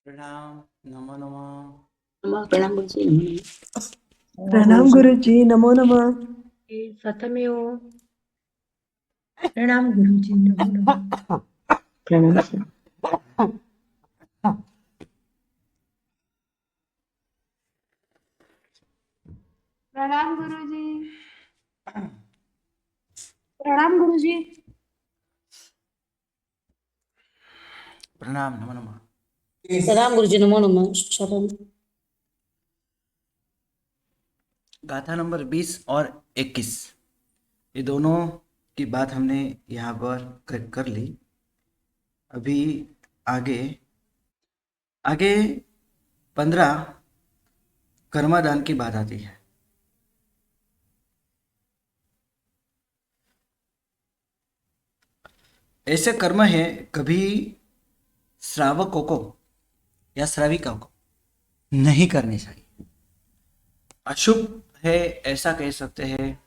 प्रणाम। नमो नमः। प्रणाम गुरुजी, नमो नमः। प्रणाम गुरुजी, नमो नमः। स्वतमेव प्रणाम गुरुजी, नमो नमः। प्रणाम सर। प्रणाम गुरुजी। प्रणाम गुरुजी। प्रणाम। नमो नमः। प्रणाम गुरुजी, नमो नमः। शरण। गाथा नंबर 20 और 21, ये दोनों की बात हमने यहाँ पर कर ली। अभी आगे आगे 15 कर्मादान की बात आती है। ऐसे कर्म है कभी श्रावकों को या श्राविका को नहीं करने चाहिए। अशुभ है ऐसा कह सकते हैं,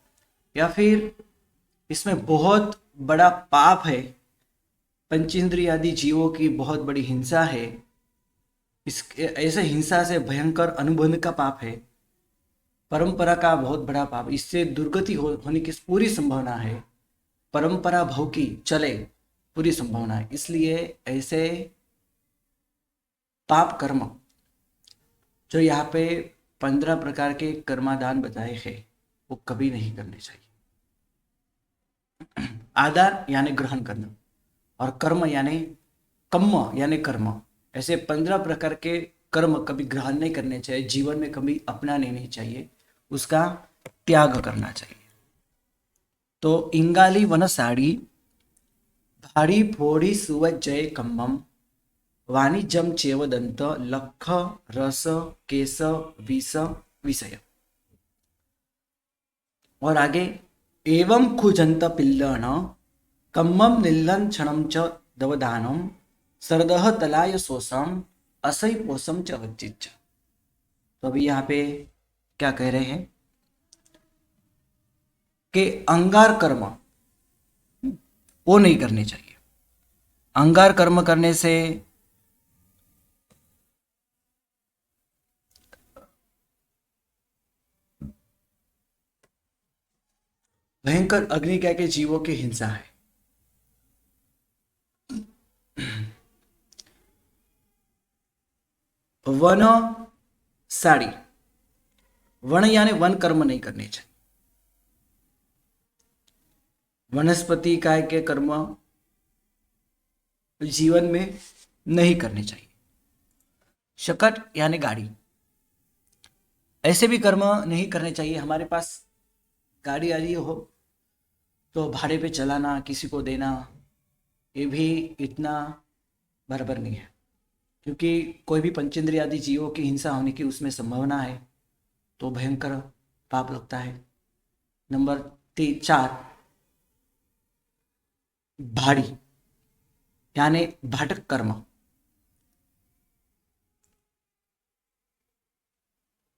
या फिर इसमें बहुत बड़ा पाप है, पंचेंद्रियादि जीवों की बहुत बड़ी हिंसा है। इस ऐसे हिंसा से भयंकर अनुबंध का पाप है, परंपरा का बहुत बड़ा पाप, इससे दुर्गति होने की पूरी संभावना है। परंपरा भव की चले पूरी संभावना है। इसलिए ऐसे पाप कर्म जो यहाँ पे 15 प्रकार के कर्मादान बताए हैं वो कभी नहीं करने चाहिए। आदार यानी ग्रहण करना, और कर्म यानी कम्म यानी कर्म, ऐसे 15 प्रकार के कर्म कभी ग्रहण नहीं करने चाहिए, जीवन में कभी अपनाने नहीं चाहिए, उसका त्याग करना चाहिए। तो इंगाली वन साड़ी भाड़ी फोड़ी सुवत जय कम्मम वाणिज्यम चेवदंत लख रस केस विष विषय। और आगे एवं खुजंत पिल्लन कम्मम निल्लन क्षणम च दवदानम सरदह तलाय सोसम असई पोसम च वज्जिच। तो अभी यहाँ पे क्या कह रहे हैं कि अंगार कर्म वो नहीं करने चाहिए। अंगार कर्म करने से भयंकर अग्निका के जीवों की हिंसा है। वन साड़ी, वन यानी वन कर्म नहीं करने चाहिए। वनस्पति काय के कर्म जीवन में नहीं करने चाहिए। शकट यानी गाड़ी, ऐसे भी कर्म नहीं करने चाहिए। हमारे पास गाड़ी आ रही हो तो भाड़े पे चलाना, किसी को देना, ये भी इतना बराबर नहीं है, क्योंकि कोई भी पंचेंद्रिय आदि जीवों की हिंसा होने की उसमें संभावना है, तो भयंकर पाप लगता है। नंबर 4 भाड़ी यानी भाटक कर्म।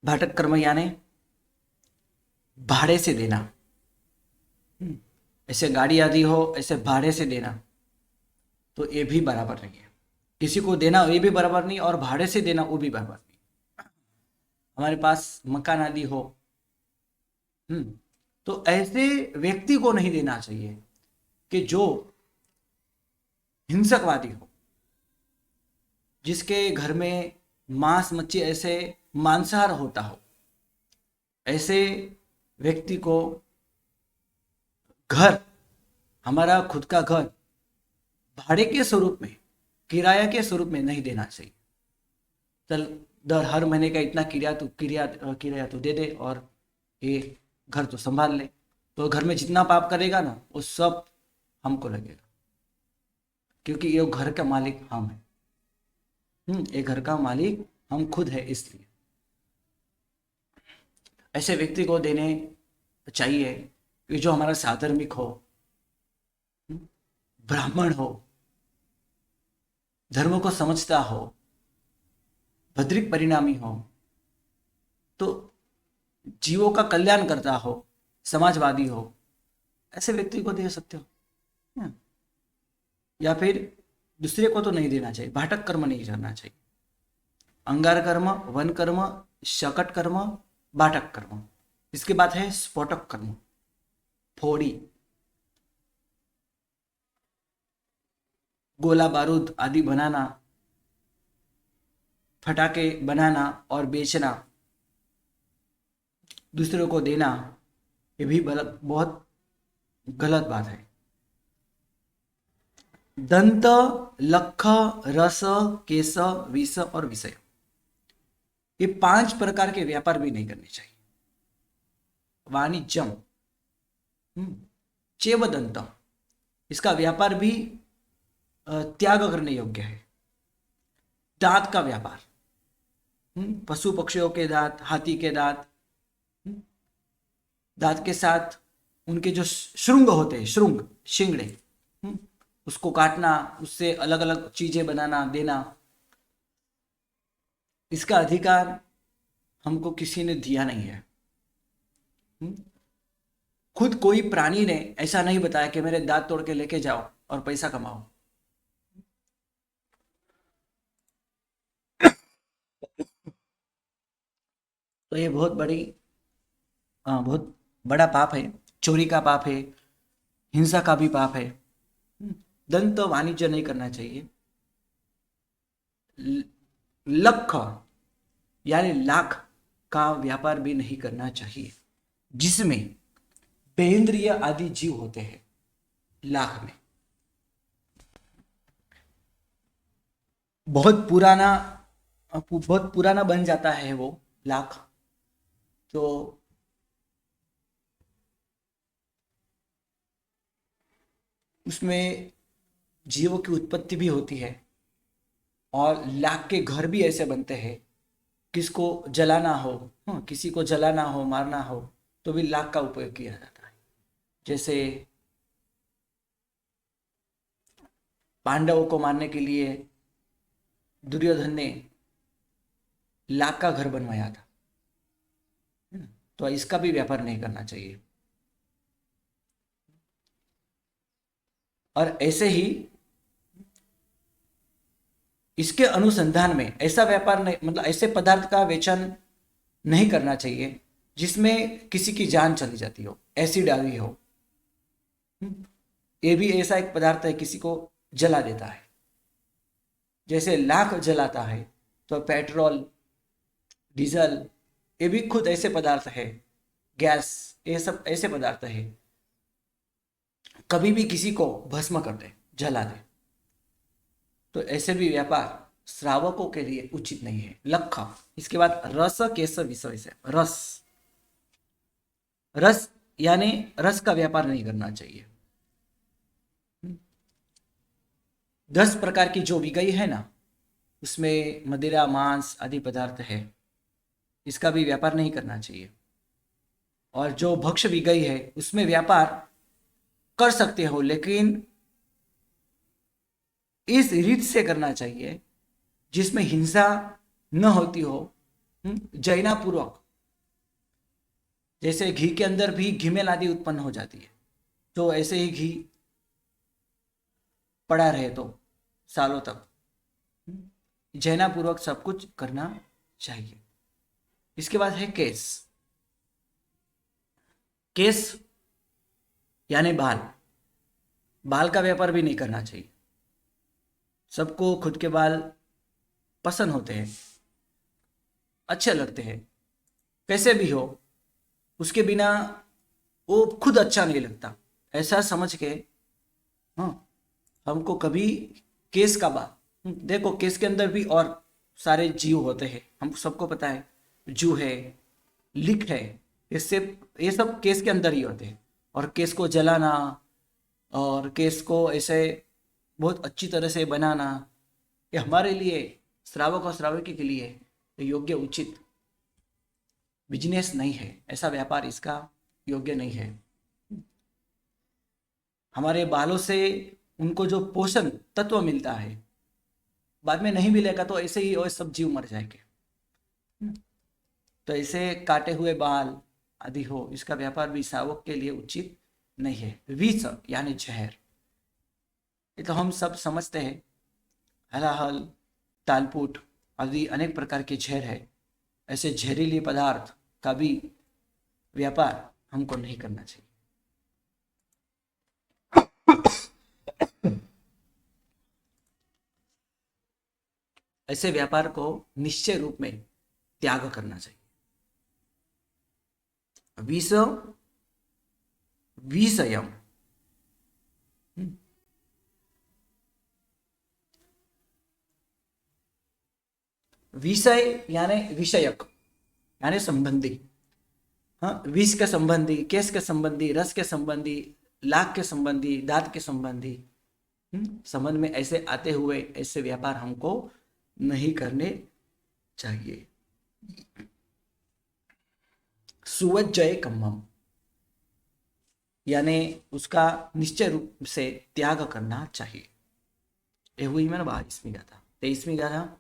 भाटक कर्म यानी भाड़े से देना, ऐसे गाड़ी आदि हो ऐसे भाड़े से देना, तो ये भी बराबर नहीं है। किसी को देना ये भी बराबर नहीं, और भाड़े से देना वो भी बराबर नहीं। हमारे पास मकान आदि हो, तो ऐसे व्यक्ति को नहीं देना चाहिए कि जो हिंसकवादी हो, जिसके घर में मांस मच्छी ऐसे मांसाहार होता हो। ऐसे व्यक्ति को घर, हमारा खुद का घर, भाड़े के स्वरूप में, किराया के स्वरूप में नहीं देना चाहिए। चल दर हर महीने का इतना किराया तू दे दे और ये घर तो संभाल ले, तो घर में जितना पाप करेगा ना वो सब हमको लगेगा, क्योंकि ये घर का मालिक हम हैं। ये घर का मालिक हम खुद है। इसलिए ऐसे व्यक्ति को देने चाहिए कि जो हमारा साधर्मिक हो, ब्राह्मण हो, धर्म को समझता हो, भद्रिक परिणामी हो, तो जीवों का कल्याण करता हो, समाजवादी हो, ऐसे व्यक्ति को दे सकते हो। या फिर दूसरे को तो नहीं देना चाहिए, भाटक कर्म नहीं करना चाहिए। अंगार कर्म, वन कर्म, शकट कर्म, बाटक कर्म। इसके बाद है स्फोटक कर्म, फोड़ी, गोला बारूद आदि बनाना, फटाके बनाना और बेचना, दूसरों को देना, ये भी बहुत गलत बात है। दंत, लख, रस, केस, विष और विषय, ये 5 प्रकार के व्यापार भी नहीं करने चाहिए। वाणिज्यम, चेवदंत, इसका व्यापार भी त्याग करने योग्य है। दांत का व्यापार, पशु पक्षियों के दांत, हाथी के दांत, दांत के साथ उनके जो श्रृंग होते हैं, श्रृंग, शिंगड़े, उसको काटना, उससे अलग अलग चीजें बनाना, देना, इसका अधिकार हमको किसी ने दिया नहीं है। खुद कोई प्राणी ने ऐसा नहीं बताया कि मेरे दांत तोड़ के लेके जाओ और पैसा कमाओ। तो ये बहुत बड़ा पाप है। चोरी का पाप है, हिंसा का भी पाप है। दंत वाणिज्य नहीं करना चाहिए। लख यानी लाख का व्यापार भी नहीं करना चाहिए, जिसमें बेंद्रिय आदि जीव होते हैं। लाख में बहुत पुराना बन जाता है वो लाख, तो उसमें जीवों की उत्पत्ति भी होती है और लाख के घर भी ऐसे बनते हैं। किसको जलाना हो, किसी को जलाना हो, मारना हो, तो भी लाख का उपयोग किया जाता है। जैसे पांडवों को मारने के लिए दुर्योधन ने लाख का घर बनवाया था। तो इसका भी व्यापार नहीं करना चाहिए। और ऐसे ही इसके अनुसंधान में ऐसा व्यापार नहीं, मतलब ऐसे पदार्थ का वेचन नहीं करना चाहिए जिसमें किसी की जान चली जाती हो, एसिड आई हो। ये भी ऐसा एक पदार्थ है, किसी को जला देता है। जैसे लाख जलाता है, तो पेट्रोल, डीजल, ये भी खुद ऐसे पदार्थ है। गैस, ये सब ऐसे पदार्थ है। कभी भी किसी को भस्म कर दे, जला दे, तो ऐसे भी व्यापार श्रावकों के लिए उचित नहीं है। लखा। इसके बाद रस, केस, विषय से रस यानी रस का व्यापार नहीं करना चाहिए। 10 प्रकार की जो विगई है ना, उसमें मदिरा, मांस आदि पदार्थ है, इसका भी व्यापार नहीं करना चाहिए। और जो भक्ष्य विगई है उसमें व्यापार कर सकते हो, लेकिन इस रीत से करना चाहिए जिसमें हिंसा न होती हो, जैना पूर्वक। जैसे घी के अंदर भी घिमेल आदि उत्पन्न हो जाती है, तो ऐसे ही घी पड़ा रहे तो सालों तक जैना पूर्वक सब कुछ करना चाहिए। इसके बाद है केस। केस यानी बाल का व्यापार भी नहीं करना चाहिए। सबको खुद के बाल पसंद होते हैं, अच्छे लगते हैं, कैसे भी हो, उसके बिना वो खुद अच्छा नहीं लगता, ऐसा समझ के हमको कभी केस का बाल, देखो केस के अंदर भी और सारे जीव होते हैं, हम सबको पता है, जू है, लिक है, इससे ये सब केस के अंदर ही होते हैं। और केस को जलाना और केस को ऐसे बहुत अच्छी तरह से बनाना, ये हमारे लिए, श्रावक और श्रावकी के लिए योग्य उचित बिजनेस नहीं है। ऐसा व्यापार इसका योग्य नहीं है। हमारे बालों से उनको जो पोषण तत्व मिलता है, बाद में नहीं मिलेगा तो ऐसे ही और सब जीव मर जाएंगे। तो ऐसे काटे हुए बाल आदि हो, इसका व्यापार भी श्रावक के लिए उचित नहीं है। विष यानी जहर, ये तो हम सब समझते हैं, हलाहल, तालपुट, आदि अनेक प्रकार के जहर है, ऐसे जहरीले पदार्थ का भी व्यापार हमको नहीं करना चाहिए। ऐसे व्यापार को निश्चय रूप में त्याग करना चाहिए। विष विषयम, विषय यानी विषयक यानी संबंधी। हाँ, विष के संबंधी, केस के संबंधी, रस के संबंधी, लाख के संबंधी, दांत के संबंधी संबंध में ऐसे आते हुए ऐसे व्यापार हमको नहीं करने चाहिए। सुवज्जय कम्मम यानी उसका निश्चय रूप से त्याग करना चाहिए। ये हुई मैंने 22वीं गाथा। 23वीं गाथा,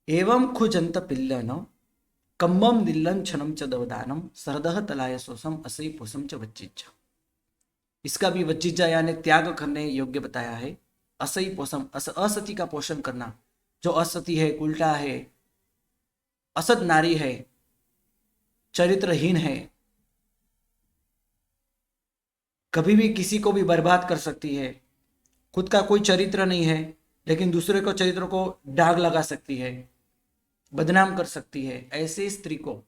एवं खुजंत पिल्लन कम्मम निल्लंछनम च दवदानम सरदह तलाय सोसम असई पोसम च वज्जिज्जा। इसका भी वज्जिज्जा यानी त्याग करने योग्य बताया है। असई पोषम, असती का पोषण करना, जो असती है, उल्टा है, असत नारी है, चरित्रहीन है, कभी भी किसी को भी बर्बाद कर सकती है, खुद का कोई चरित्र नहीं है लेकिन दूसरे को चरित्र को दाग लगा सकती है, बदनाम कर सकती है, ऐसे स्त्री को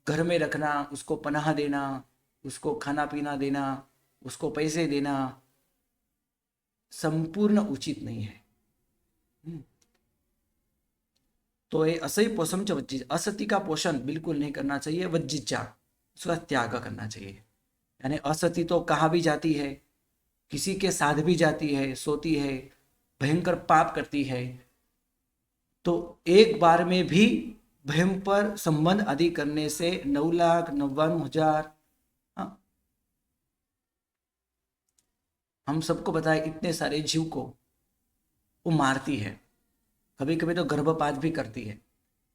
घर में रखना, उसको पनाह देना, उसको खाना पीना देना, उसको पैसे देना संपूर्ण उचित नहीं है। तो ये असही पोषम च वज्जिज्जा, असती का पोषण बिल्कुल नहीं करना चाहिए। वज्जिज्जा, उसका त्याग करना चाहिए। यानी असती तो कहाँ भी जाती है, किसी के साथ भी जाती है, सोती है, भयंकर पाप करती है, तो एक बार में भी भयंकर संबंध आदि करने से 9,99,000, हम सबको बताए इतने सारे जीव को वो मारती है, कभी कभी तो गर्भपात भी करती है।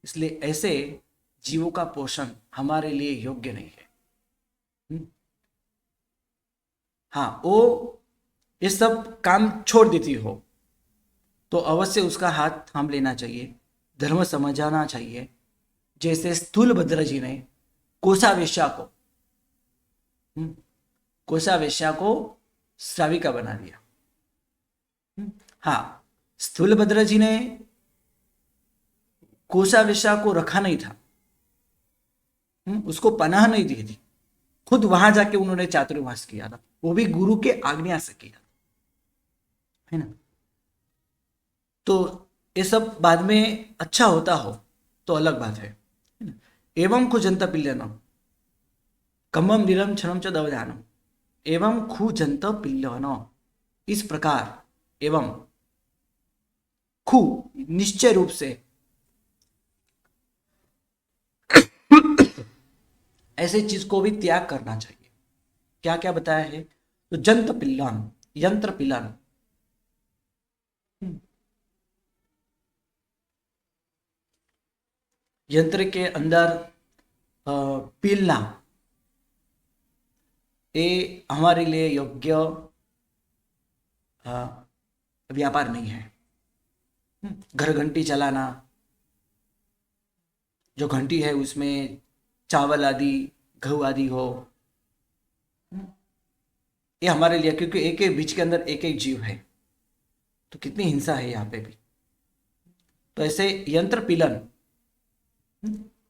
इसलिए ऐसे जीवों का पोषण हमारे लिए योग्य नहीं है। हाँ, वो ये सब काम छोड़ देती हो तो अवश्य उसका हाथ थाम लेना चाहिए, धर्म समझाना चाहिए। जैसे स्थूलभद्र जी ने कोषावेश्या को श्राविका बना दिया। हाँ, स्थूलभद्र जी ने कोषावेश्या को रखा नहीं था, उसको पनाह नहीं दी थी, खुद वहां जाके उन्होंने चातुर्मास किया था, वो भी गुरु के आज्ञा से किया, है ना। तो ये सब बाद में अच्छा होता हो तो अलग बात है। एवं खुजंत पिल्लन कम्मम नीलम क्षणम च दवदानम, एवं खुजंत पिल्लन, इस प्रकार एवं खु निश्चय रूप से ऐसे चीज को भी त्याग करना चाहिए। क्या क्या बताया है? तो जंत पिल्लन, यंत्र पिल्लन, यंत्र के अंदर पीलना, ये हमारे लिए योग्य व्यापार नहीं है। घर घंटी चलाना, जो घंटी है उसमें चावल आदि, गेहूं आदि हो, ये हमारे लिए, क्योंकि एक एक बीज के अंदर एक एक जीव है, तो कितनी हिंसा है यहाँ पे भी। तो ऐसे यंत्र पीलन,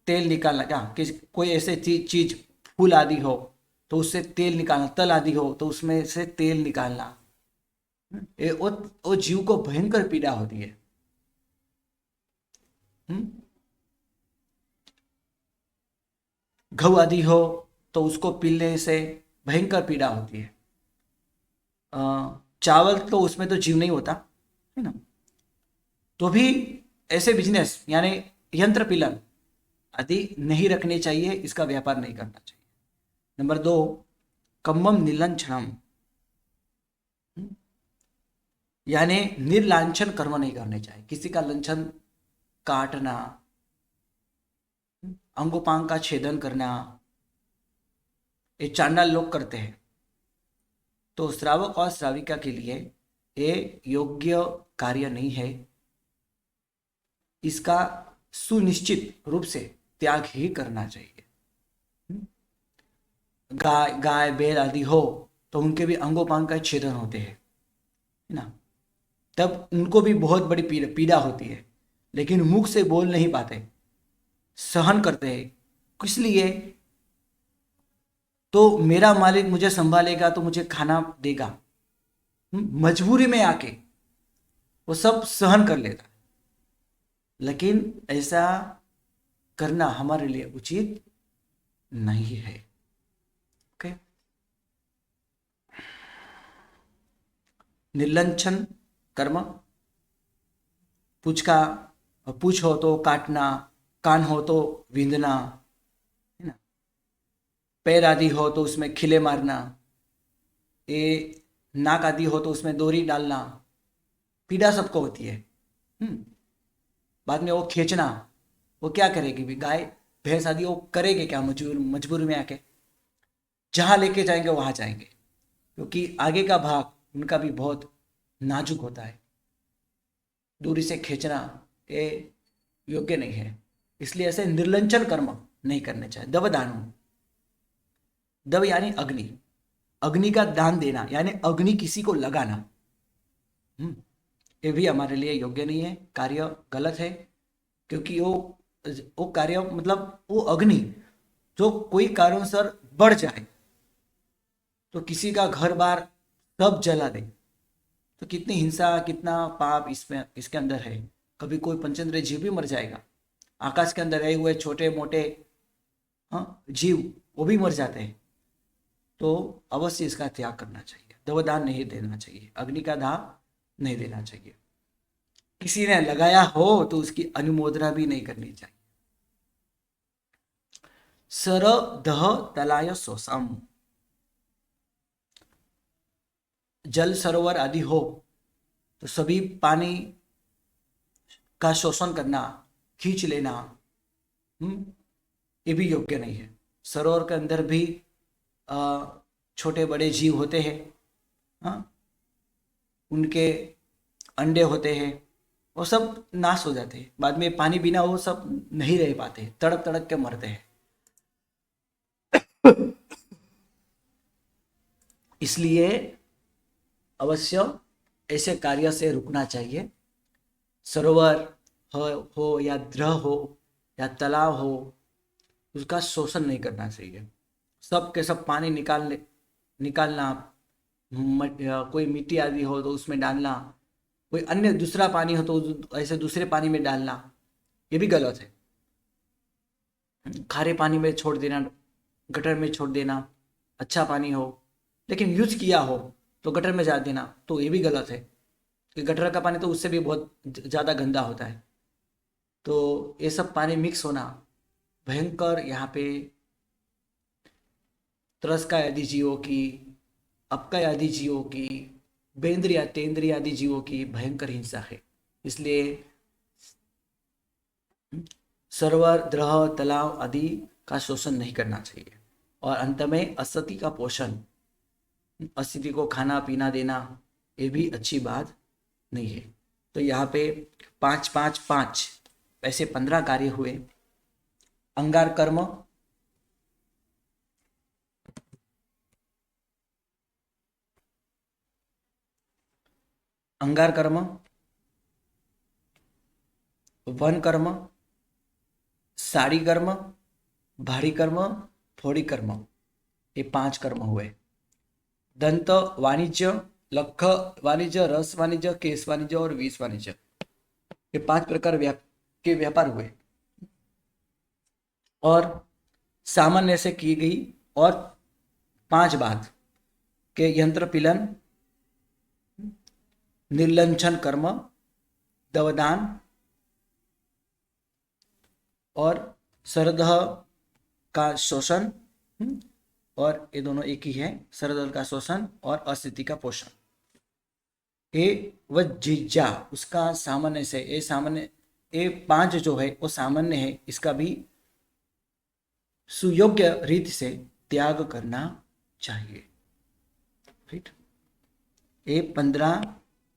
तेल निकालना, क्या कि कोई ऐसे चीज फूल आदि हो तो उससे तेल निकालना, तल आदि हो तो उसमें से तेल निकालना, वो जीव को भयंकर पीड़ा होती है। घऊ आदि हो तो उसको पीलने से भयंकर पीड़ा होती है। चावल तो उसमें तो जीव नहीं होता है ना, तो भी ऐसे बिजनेस यानी यंत्र पीलन आदि नहीं रखने चाहिए, इसका व्यापार नहीं करना चाहिए। नंबर 2, कम्मम निलंछनम, यानी निर्लांछन कर्म नहीं करने चाहिए। किसी का लंछन काटना, अंगोपांग का छेदन करना, ये चांडाल लोग करते हैं। तो श्रावक और श्राविका के लिए ये योग्य कार्य नहीं है, इसका सुनिश्चित रूप से त्याग ही करना चाहिए। गाय गाय बैल आदि हो तो उनके भी अंगोपांग का छेदन होते हैं, है ना, तब उनको भी बहुत बड़ी पीड़ा होती है, लेकिन मुख से बोल नहीं पाते, सहन करते हैं। किस लिए? तो मेरा मालिक मुझे संभालेगा तो मुझे खाना देगा, मजबूरी में आके वो सब सहन कर लेता है, लेकिन ऐसा करना हमारे लिए उचित नहीं है। ओके, निर्लंछन कर्म, पूछ हो तो काटना, कान हो तो विंधना, है ना, पैर आदि हो तो उसमें खिले मारना, ये नाक आदि हो तो उसमें डोरी डालना, पीड़ा सबको होती है। बाद में वो खींचना, वो क्या करेगी भी, गाय भैंस आदि वो करेंगे क्या मजबूरी में आके? जहां लेके जाएंगे वहां जाएंगे, क्योंकि आगे का भाग उनका भी बहुत नाजुक होता है। दूरी से खींचना ये योग्य नहीं है, इसलिए ऐसे निर्लंचन कर्म नहीं करने चाहिए। दवदान, दव यानी अग्नि, अग्नि का दान देना यानी अग्नि किसी को लगाना, ये भी हमारे लिए योग्य नहीं है, कार्य गलत है। क्योंकि वो कार्य मतलब वो अग्नि जो कोई कारणों बढ़ जाए तो किसी का घर बार सब जला दे, तो कितनी हिंसा, कितना पाप इसके अंदर है। कभी कोई पंचेंद्रिय जीव भी मर जाएगा, आकाश के अंदर रहे हुए छोटे मोटे जीव वो भी मर जाते हैं। तो अवश्य इसका त्याग करना चाहिए, दवदान नहीं देना चाहिए, अग्नि का दाह नहीं देना चाहिए। किसी ने लगाया हो तो उसकी अनुमोदना भी नहीं करनी चाहिए। सर दह तलाय सोसम, जल सरोवर आदि हो तो सभी पानी का शोषण करना, खींच लेना, ये भी योग्य नहीं है। सरोवर के अंदर भी छोटे बड़े जीव होते हैं, उनके अंडे होते हैं, वो सब नाश हो जाते हैं। बाद में पानी बिना वो सब नहीं रह पाते, तड़प तड़प के मरते हैं। इसलिए अवश्य ऐसे कार्य से रुकना चाहिए। सरोवर हो या द्रह हो या तालाब हो, उसका शोषण नहीं करना चाहिए। सब के सब पानी निकालना, कोई मिट्टी आदि हो तो उसमें डालना, कोई अन्य दूसरा पानी हो तो ऐसे दूसरे पानी में डालना, ये भी गलत है। खारे पानी में छोड़ देना, गटर में छोड़ देना, अच्छा पानी हो लेकिन यूज किया हो तो गटर में जा देना, तो ये भी गलत है कि गटर का पानी तो उससे भी बहुत ज़्यादा गंदा होता है। तो ये सब पानी मिक्स होना भयंकर, यहाँ पे त्रस्का आदि जीवों की, अपका आदि जीवों की, बेंद्रिया तेंद्रिया आदि जीवों की भयंकर हिंसा है। इसलिए सरोवर, द्रह, तालाब आदि का शोषण नहीं करना चाहिए। और अंत में असति का पोषण, अस्तित्व को खाना पीना देना, ये भी अच्छी बात नहीं है। तो यहाँ पे 5 5 5 ऐसे 15 कार्य हुए। अंगार कर्म, अंगार कर्म, वन कर्म, साड़ी कर्म, भारी कर्म, फोड़ी कर्म, ये 5 कर्म हुए। दंत वाणिज्य, लख वाणिज्य, रस वाणिज्य, केस वाणिज्य और विष वाणिज्य, ये 5 प्रकार के व्यापार हुए। और सामान्य से की गई और 5 बात के यंत्र पिलन, निर्लंछन कर्म, दवदान और सरदह का शोषण, और ये दोनों एक ही है, सरदल का शोषण और अस्थिति का पोषण। ये व जिज्ञा उसका सामान्य से, ये सामान्य, ये 5 जो है वो सामान्य है, इसका भी सुयोग्य रीति से त्याग करना चाहिए। राइट, ये 15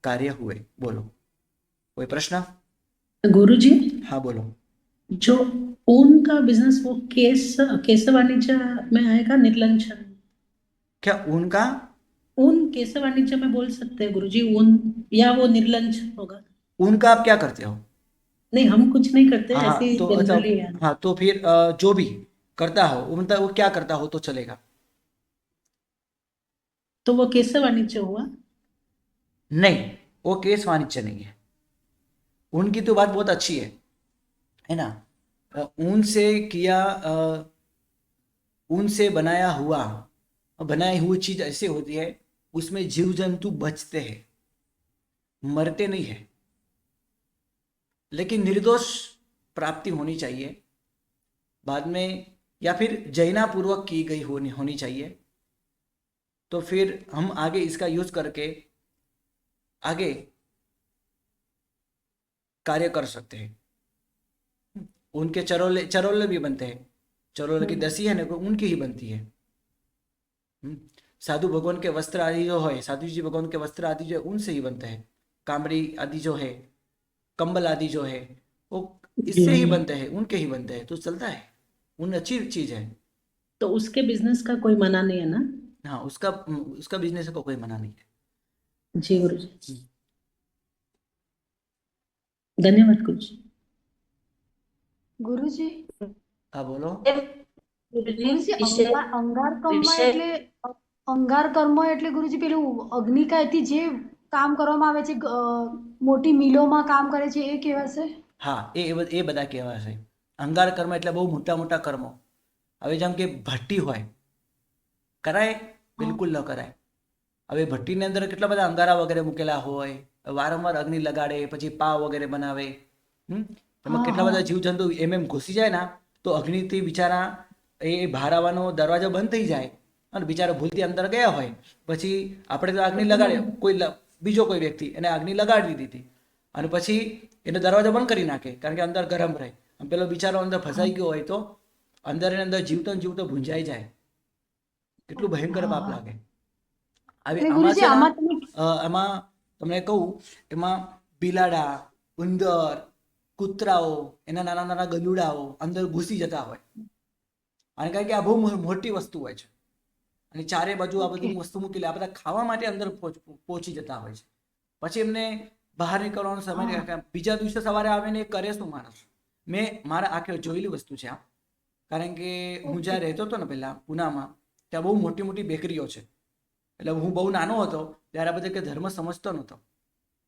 कार्य हुए। बोलो कोई प्रश्न? गुरुजी, हाँ बोलो। जो ऊन का बिजनेस वो केशव वाणिज्य में आएगा निर्लंचन? क्या उनका? ऊन केशव वाणिज्य में बोल सकते हैं गुरुजी ऊन, या वो निर्लंचन होगा? उनका आप क्या करते हो? नहीं, हम कुछ नहीं करते, हाँ ऐसे हाँ, ही तो अच्छा, जनरली है। हाँ तो फिर जो भी करता हो वो मतलब वो क्या करता हो तो चलेगा? तो वो केशव वाणिज्य हुआ? नहीं, वो केस वाणिज्य नहीं है। उनकी तो बात बहुत अच्छी है ना? ऊन से किया, ऊन से बनाई हुई चीज ऐसे होती है, उसमें जीव जंतु बचते हैं, मरते नहीं है, लेकिन निर्दोष प्राप्ति होनी चाहिए बाद में, या फिर जैनापूर्वक की गई होनी होनी चाहिए। तो फिर हम आगे इसका यूज करके आगे कार्य कर सकते हैं। उनके चरोले चरोले भी बनते हैं, चरोले की दसी है ना, वो उनकी ही बनती है। हम्म, साधु भगवान के वस्त्र आदि जो है, साधु जी भगवान के वस्त्र आदि जो है उनसे ही बनते हैं। कामड़ी आदि जो है, कंबल आदि जो है, वो इससे ही बनते हैं, उनके ही बनते हैं, तो चलता है। उन अच्छी चीज है। तो उसके बिजनेस का कोई मना नहीं है ना? हाँ, उसका उसका बिजनेस का कोई मना नहीं है। जी गुरुजी, धन्यवाद गुरुजी। ગુરુજી हाँ બોલો। ગુરુજી અંગાર કર્મ એટલે અંગાર કર્મ એટલે ગુરુજી પેલું અગ્નિકાયથી જે કામ કરવામાં આવે છે મોટી મિલોમાં કામ કરે છે એ કહેવાશે? હા, એ બધા કહેવાશે અંગાર કર્મ, એટલે બહુ મોટા મોટા કર્મો। હવે જેમ કે ભઠ્ઠી હોય, કરાય? બિલકુલ ન કરાય। હવે ભઠ્ઠીની અંદર કેટલા બધા અંગારા વગેરે મૂકેલા હોય, વારંવાર અગ્નિ લગાડે, પછી પાવ વગેરે બનાવે। એમાં કેટલા બધા જીવજંતુ એમ ઘૂસી જાય ને, તો અગ્નિથી બિચારા એ બહાર આવવાનો દરવાજો બંધ થઈ જાય, અને બિચારા ભૂલથી અંદર ગયા હોય, પછી આપણે તો અગ્નિ લગાડે, બીજો કોઈ વ્યક્તિ એને અગ્નિ લગાડી દીધી, અને પછી એનો દરવાજો બંધ કરી નાખે, કારણ કે અંદર ગરમ રહે, અને પેલો બિચારો અંદર ફસાઈ ગયો હોય તો અંદર ને અંદર જીવતો ને જીવતો ભૂંજાઈ જાય। કેટલું ભયંકર પાપ લાગે। હવે એટલે આમાં ગુરુજી છે ને, આમાં તમે એમાં તમને કહું, એમાં બિલાડા, ઉંદર, કૂતરાઓ, એના નાના નાના ગલુડાઓ અંદર ઘૂસી જતા હોય, અને કારણ કે આ બહુ મોટી વસ્તુ હોય છે, અને ચારે બાજુ આ બધી વસ્તુ મૂકેલી, આ બધા ખાવા માટે અંદર પહોંચી જતા હોય છે। પછી એમને બહાર નીકળવાનો સમય નહીં, કારણ કે બીજા દિવસે સવારે આવે ને એ કરે શું માણસ? મેં મારા આંખે જોયેલી વસ્તુ છે આ, કારણ કે હું જ્યાં રહેતો હતો ને પહેલા પૂનામાં, ત્યાં બહુ મોટી મોટી બેકરીઓ છે। એટલે હું બહુ નાનો હતો ત્યારે આ બધે કે ધર્મ સમજતો નહોતો,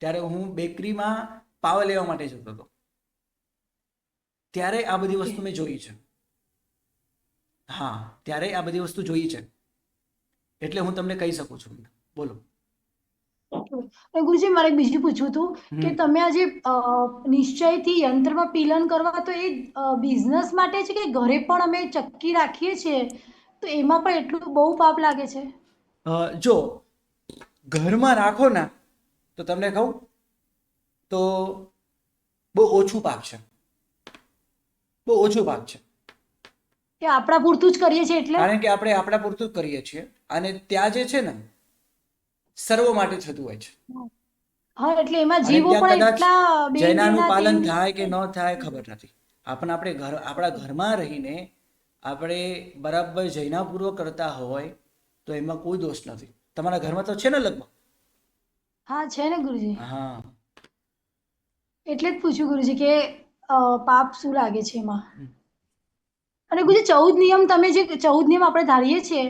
ત્યારે હું બેકરીમાં પાવ લેવા માટે જતો હતો, ત્યારે આ બધી વસ્તુ મેં જોઈ છે। હા, ત્યારે આ બધી વસ્તુ જોઈ છે, એટલે હું તમને કહી શકું છું। બોલો। ગુરુજી મારે બીજું પૂછવું હતું કે તમે આજે નિશ્ચયથી યંત્રમાં પીલન કરવા, તો એ બિઝનેસ માટે છે કે ઘરે પણ અમે ચક્કી રાખીએ છીએ તો એમાં પણ એટલું બહુ પાપ લાગે છે? જો ઘરમાં રાખો ને તો તમને કહું તો બહુ ઓછું પાપ છે, બહુ ઓછું પાપ છે, કે આપણા પૂરતું જ કરીએ છીએ એટલે? કારણ કે આપણે આપણા પૂરતું જ કરીએ છીએ, અને ત્યાં જે છે ને સર્વ માટે થતું હોય છે। હા, એટલે એમાં અને જીવો ત્યાં પણ કદાચ એટલા જૈનાનું પાલન બેન થાય કે ન થાય ખબર નથી, આપણે આપણા ઘરમાં રહીને આપણે બરાબર જૈનાપૂર્વક કરતા હોય તો એમાં કોઈ દોષ નથી। તમારા ઘરમાં તો છે ને લગભગ? હા છે ને ગુરુજી, હા, એટલે જ પૂછ્યું ગુરુજી કે પાપ શું લાગે છે એમાં? અને ગુરુજી 14 નિયમ, તમે જે 14 નિયમ આપણે ધારીએ છીએ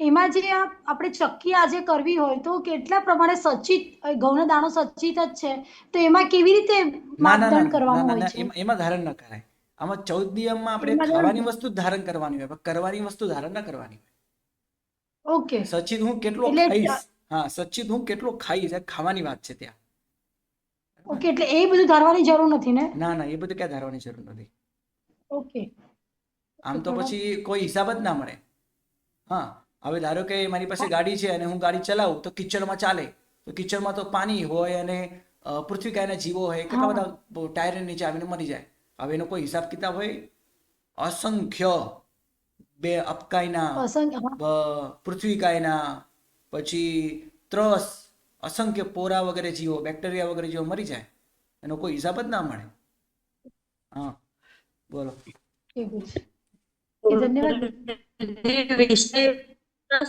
એમાં જે આપણે ચક્કી આજે કરવી હોય તો કેટલા પ્રમાણે સચિત, ઘઉંનો દાણો સચિત જ છે, તો એમાં કેવી રીતે ના ના ના માપદંડ ના કરવાનું ના હોય ના, છે? એમાં ધારણ ન કરાય। આમાં 14 નિયમમાં આપણે એમાં ખાવાની વસ્તુ જ ધારણ કરવાની હોય, પણ કરવાની વસ્તુ ધારણ ન કરવાની હોય। ઓકે, સચિત હું કેટલો એટલે ખાઈશ, હા, સચિત હું કેટલો ખાઈશ, આ ખાવાની વાત છે ત્યાં। ઓકે, એટલે એ બધું ધારવાની જરૂર નથી ને? ના ના, એ બધું ક્યાં ધારવાની જરૂર નથી। ઓકે, આમ તો પછી કોઈ હિસાબ જ ના મળે। હા, હવે ધારો કે મારી પાસે ગાડી છે અને હું ગાડી ચલાવું તો કિચડમાં ચાલે, તો કિચડમાં તો પાણી હોય અને પૃથ્વી કાયના જીવો હોય, કેટલા બધા ટાયર નીચે આવીને મરી જાય। હવે એનો કોઈ હિસાબ કિતાબ હોય? અસંખ્ય, બે અપકાયના, અસંખ્ય, પૃથ્વી કાયના, પછી ત્રસ, અસંખ્ય પોરા વગેરે જીવો, બેક્ટેરિયા વગેરે જીવો મરી જાય, એનો કોઈ હિસાબ જ ના મળે। હા, બોલો. એ ગુરુજી એ ધન્યવાદ વિષય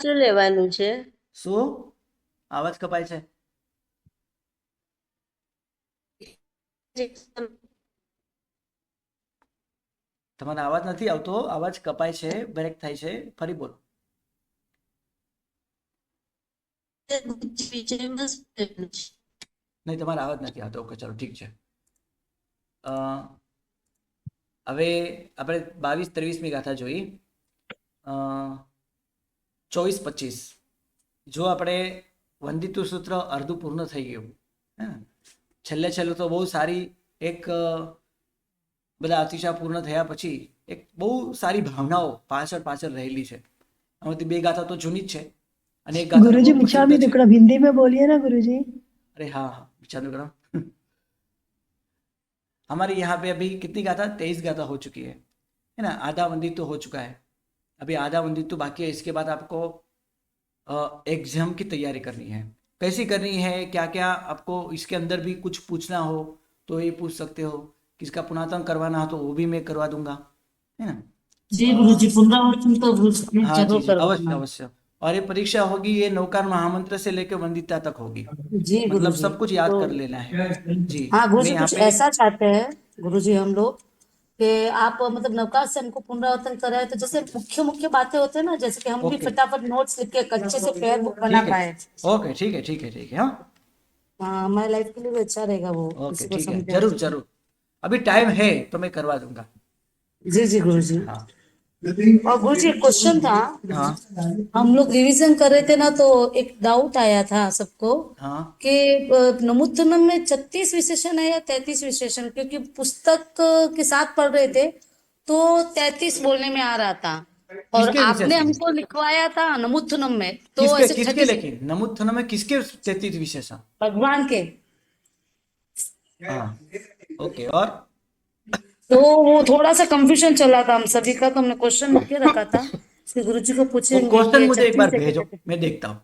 શું લેવાનું છે? શું અવાજ કપાય છે? તમારો અવાજ નથી આવતો, અવાજ કપાય છે, બ્રેક થાય છે, ફરી બોલો. વિષયમાં શું લેવાનું છે? નહીં, તમારો અવાજ નથી આવતો. ઓકે, ચલો ઠીક છે. હવે આપણે 22-23મી ગાથા જોઈ. 24-25 જો આપણે વંદિતું સૂત્ર અર્ધું પૂર્ણ થઈ ગયું. છેલ્લે તો બહુ સારી એક બધા અતિશા પૂર્ણ થયા પછી એક બહુ સારી ભાવનાઓ પાછળ રહેલી છે. આમાંથી 2 ગાથા તો જૂની જ છે અને એક ગાથા गुरुजी બહુ विचार પ્રસિદ્ધ में છે. टुकड़ा हिंदी में बोलिए ना गुरुजी। अरे हाँ, विचार करो. हमारे यहाँ पे अभी कितनी गाथा? 23 गाथा हो चुकी है ना. आधा वंदित तो हो चुका है, अभी आधा वंदित तो बाकी है. इसके बाद आपको एग्जाम की तैयारी करनी है. कैसी करनी है, क्या क्या आपको इसके अंदर भी कुछ पूछना हो तो ये पूछ सकते हो. किसका पुनरावृत्त करवाना हो तो वो भी मैं करवा दूंगा, है ना. जी गुरुजी, पुनरावर्तन तो हाँ जी, जरूर जी, करवाना। अवश्य. और ये परीक्षा होगी, ये नौकार महामंत्र से लेकर वंदिता तक होगी. जी मतलब गुरुजी, सब कुछ याद तो कर लेना है जी. हाँ मैं गुरुजी, यहाँ कुछ पे ऐसा चाहते हैं गुरुजी हम लोग कि आप मतलब नवकार से हमको पुनरावर्तन कराए, तो जैसे मुख्य मुख्य बातें होते हैं ना, जैसे कि हम भी ओके. फटाफट नोट्स लिख के अच्छे से पेयर बुक बना ठीक है, पाए। ओके, ठीक है, ठीक है, ठीक है. हाँ, हाँ, हमारे लाइफ के लिए भी अच्छा रहेगा वो, ओके, किसी को ठीक है, समझे। जरूर जरूर. अभी टाइम है तो मैं करवा दूंगा. जी जी गुरुजी। हाँ और गुरुजी एक क्वेश्चन था, हाँ हम लोग रिवीजन कर रहे थे ना, तो एक डाउट आया था सबको हाँ. कि नमूत्तनम में 36 विशेषण है या 33 विशेषण, क्योंकि पुस्तक के साथ पढ़ रहे थे तो 33 बोलने में आ रहा था, और किसके आपने विशेषण? हमको लिखवाया था नमूत्तनम में तो किसके ऐसे किसके 36 लेकिन नमुत्थन में किसके 33 विशेषण? भगवान के। हाँ, ओके. और तो वो थोड़ा सा कंफ्यूजन चला था हम सभी का, तो हमने क्वेश्चन लिख के रखा था कि गुरुजी को वो पूछेंगे क्वेश्चन कि मुझे एक बार 36 है भेजो, कि- मैं देखता हूँ.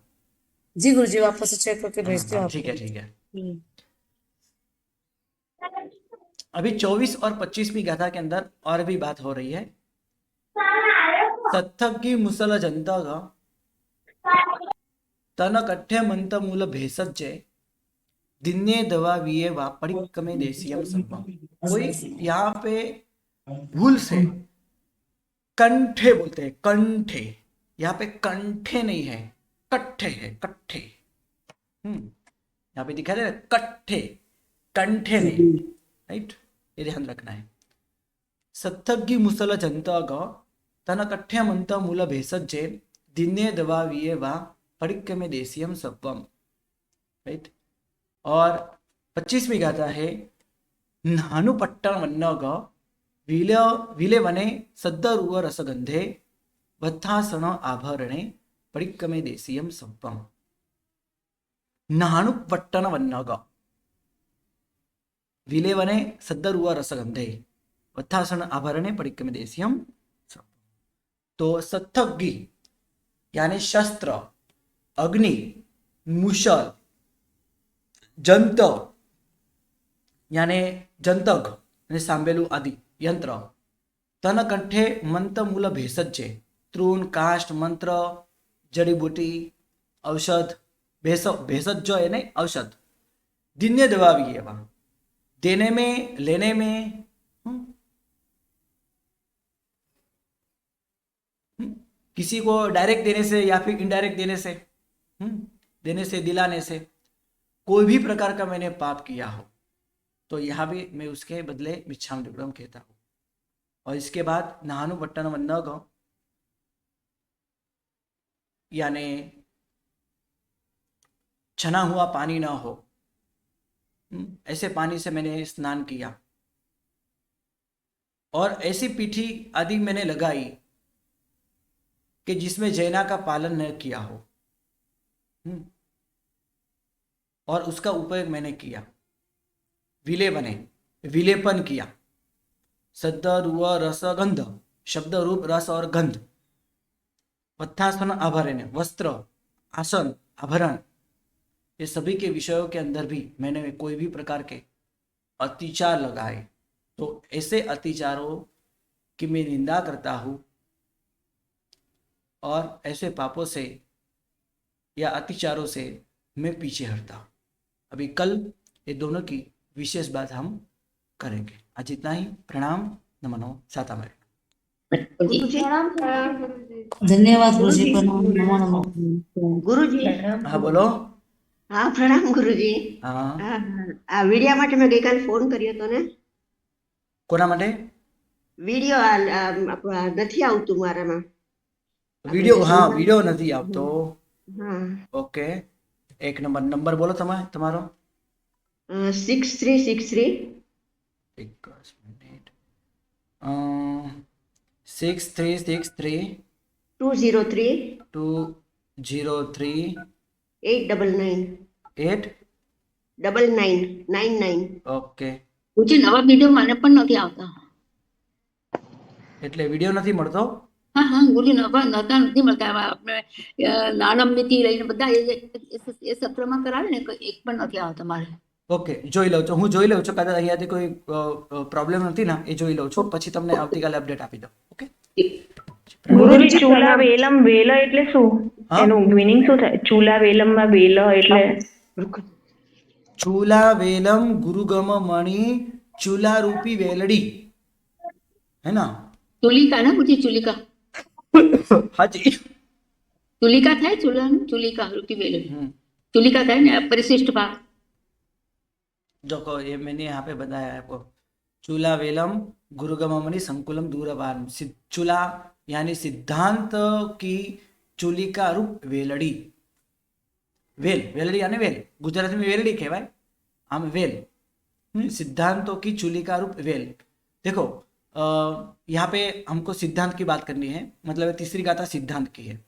जी गुरुजी, वापस से चेक करके भेजते हो हाँ, आप। ठीक है, ठीक है. हम्म। अभी 24 और 25वीं गाथा के अंदर और भी बात हो रही है. तत्थकी मुसल जनता का तन कट्ठे मंत मूल भेषज दिन्ने दवा विये वापड़िक में देसियम सर्वम. कोई यहाँ पे भूल से कंठे बोलते हैं, कंठे. यहाँ पे कंठे नहीं है, कट्ठे है, कट्ठे. यहाँ पे दिखा दे रहा है, कट्ठे, कंठे नहीं. राइट, ये ध्यान रखना है. सत्थगी मुसल जनता का तन कट्ठे मंत मूल भेषजे दिन्ने दवा विये वा पड़िक में देसियम सर्वम. राइट. और 25वीं गाथा है नानुपट्टन वन्नग विले वने सद्दरुव रसगंधे वत्थासन आभरणे पड़िक्कमे देसियम सप्पम. नानुपट्टन वन्नग विले वने सद्दरुव रसगंधे वत्थासन आभरणे पड़िक्कमे देसियम सप्पम. तो सत्थगी यानी शस्त्र, अग्नि, मुशल, जंत यानी जंतक અને સાંભેલું આદि यंत्र. तन कंठे मंत्र मूल भेषज तृण, काष्ठ, मंत्र, जड़ी बूटी, औषध, भेषज जो है नहीं औषध. दिन्य दवा भी है वहां देने में, लेने में. किसी को डायरेक्ट देने से या फिर इनडायरेक्ट देने से दिलाने से कोई भी प्रकार का मैंने पाप किया हो तो यहाँ भी मैं उसके बदले मिच्छाम दुक्कड़म कहता हूँ. और इसके बाद नानु पट्टन वन्नग यानी छना हुआ पानी ना हो, ऐसे पानी से मैंने स्नान किया और ऐसी पीठी आदि मैंने लगाई कि जिसमें जैना का पालन न किया हो और उसका उपयोग मैंने किया. विले बने, विलेपन किया. सद्द रुव रस गंध, शब्द रूप रस और गंध. वत्थासन आभरण, वस्त्र, आसन, आभरण, ये सभी के विषयों के अंदर भी मैंने कोई भी प्रकार के अतिचार लगाए तो ऐसे अतिचारों कि मैं निंदा करता हूँ और ऐसे पापों से या अत्याचारों से मैं पीछे हटता हूँ। अभी कल ये दोनों की विशेष बात हम करेंगे। आज इतना ही। प्रणाम, नमो, साता मरे। गुरुजी प्रणाम धन्यवाद गुरु जी, गुरुजी प्रणाम, नमो नमो। ગુરુજી હા બોલો. હા પ્રણામ ગુરુજી. હા, આ વિડિયા માટે મેં ગઈકાલે ફોન કર્યો હતો ને, કોના માટે? વિડિયો નથી આવતું મારામાં. વિડીયો? હા, વિડીયો નથી આવતો. હા ઓકે, એક નંબર બોલો તમારો. 6363 એક જ મિનિટ. 6363 203 203 899 899. ઓકે, ગુરુજી નવા વિડીયો મને પણ નથી આવતા. એટલે વિડીયો નથી મળતો. હા હા ગુરુજી નવા નતા નથી મળતા. આપણે નાળંબીથી લઈને બધા એ સત્રમાં કરાવે ને એક પણ નથી આવતા મારે. ઓકે, જોઈ લઉં છું. હું જોઈ લઉં છું. કદાચ અહીંયાથી કોઈ પ્રોબ્લેમ નથી ને, એ જોઈ લઉં છું. પછી તમને આવતીકાલે અપડેટ આપી દઉં. ઓકે. ગુરુજી ચૂલા વેલમ વેલ એટલે શું? હા? એનું મીનિંગ શું થાય? ચૂલા વેલમમાં વેલ એટલે ચૂલા વેલમ ગુરુગમ મણી ચૂલા રૂપી વેલડી, है ना? ચુલિકા ને ગુરુજી, ચુલિકા હાજી. ચુલિકા થાય ચૂલાનું, ચુલિકા રૂપી વેલ ચુલિકા થાય ને પરિશિષ્ટ ભાગ. देखो ये मैंने यहाँ पे बताया है आपको। चूला वेलम गुरुगममणि संकुलम दूरवान। चूला यानी सिद्धांत की चूली का रूप वेलड़ी। वेल, वेलड़ी यानी वेल, गुजराती में वेलड़ी कहवाय, आम वेल। सिद्धांतों की चूली का रूप वेल। देखो यहाँ पे हमको सिद्धांत की बात करनी है, मतलब तीसरी गाथा सिद्धांत की है।